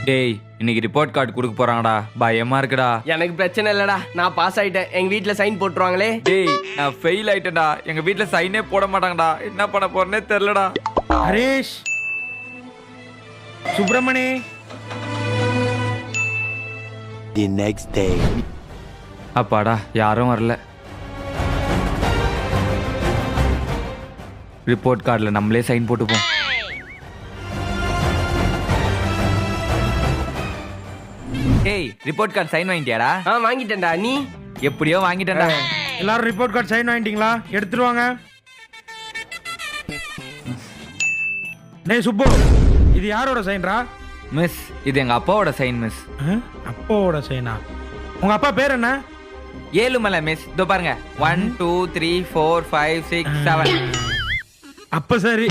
டேய் இன்னைக்கு report card கொடுக்க போறாங்கடா, பயமா இருக்குடா. எனக்கு பிரச்சனை இல்லடா, நான் பாஸ் ஆயிட்டேன். எங்க வீட்ல சைன் போட்டுருவாங்களே. டேய் நான் ஃபெயில் ஆயிட்டேன்டா, எங்க வீட்ல சைனே போட மாட்டாங்கடா, என்ன பண்ண போறேனே தெரியலடா. Haresh, Subramani. The next day. அப்பாடா யாரும் வரல. ரிப்போர்ட் கார்டில் நம்மளே சைன் போட்டுப்போம். ஏய் ரிப்போர்ட் கார்டு சைன் வாங்கிட்டியாடா? வாங்கிட்டேன்டா. நீ? எப்படியோ வாங்கிட்டேன்டா. எல்லாரும் ரிப்போர்ட் கார்டு சைன் வாங்கிட்டீங்களா? எடுத்துருவாங்க. டேய் சுப்பு, இது யாரோட சைன்ரா? மிஸ் இது எங்க அப்பாவோட சைன் மிஸ். அப்பாவோட சைனா? உங்க அப்பா பேர் என்ன? ஏழுமலை மிஸ். இதோ பாருங்க 1 2 3 4 5 6 7. அப்ப சரி.